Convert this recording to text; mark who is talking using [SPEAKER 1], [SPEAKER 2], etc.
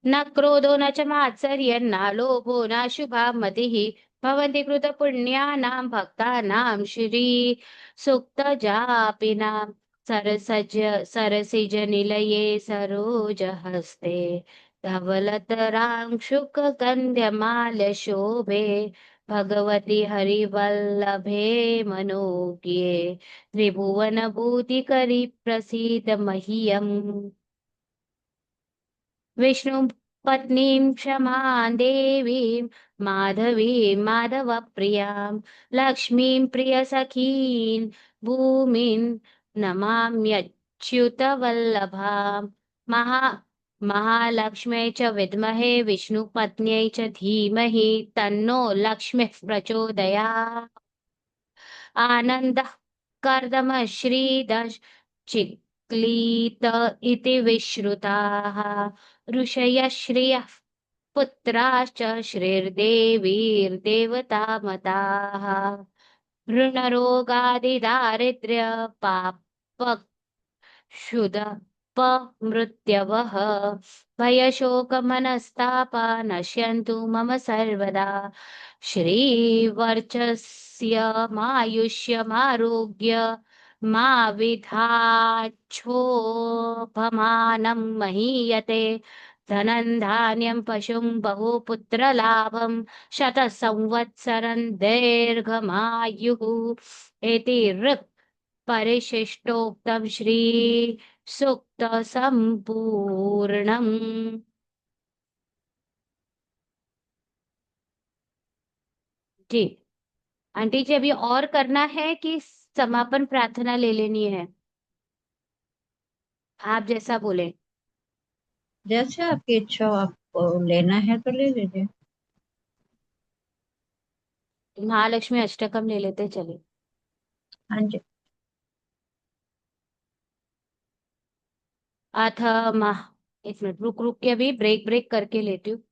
[SPEAKER 1] न क्रोधो न च मात्सर्यं न लोभो न शुभा मतिः भवन्ति कृतपुण्यानां भक्तानां श्री सुक्तजापिनां सरसिजनिलये सरोजहस्ते धवलतरां शुकगन्ध्यमाल्यशोभे भगवति हरिवल्लभे मनोज्ञे त्रिभुवनभूतिकरि प्रसीद मह्यम्। विष्णु पत्नीं क्षमां देवीं माधवीं माधवप्रियां लक्ष्मीं प्रियसखीं भूमिं नमाम्यच्युतवल्लभां महा महालक्ष्म्यै च विद्महे विष्णुपत्न्यै च धीमहि तन्नो लक्ष्मीः प्रचोदयात्। आनन्दः कर्दमश्रीदश चिक्लीत इति विश्रुताः ऋषयः श्रियः पुत्राश्च श्रीर्देवीर्देवता मताः ऋणरोगादिदारिद्र्य क्षुदपमृत्यवः भयशोकमनस्तापा नश्यन्तु मम सर्वदा श्रीवर्चस्यमायुष्यमारोग्य मा विधाच्छोभमानं महीयते धनं धान्यं पशुं बहुपुत्रलाभं शतसंवत्सरं दीर्घमायुः इति ऋक् परिशिष्टोक्तम् श्री सूक्त संपूर्णम्। जी आंटी जी, अभी और करना है कि समापन प्रार्थना ले लेनी है? आप जैसा बोले।
[SPEAKER 2] जैसे आपकी इच्छा हो, आपको लेना है तो ले लीजिए।
[SPEAKER 1] महालक्ष्मी अष्टकम ले लेते चले।
[SPEAKER 2] हाँ जी।
[SPEAKER 1] अथ महा एक मिनट रुक रुक के अभी ब्रेक ब्रेक करके लेती हूँ।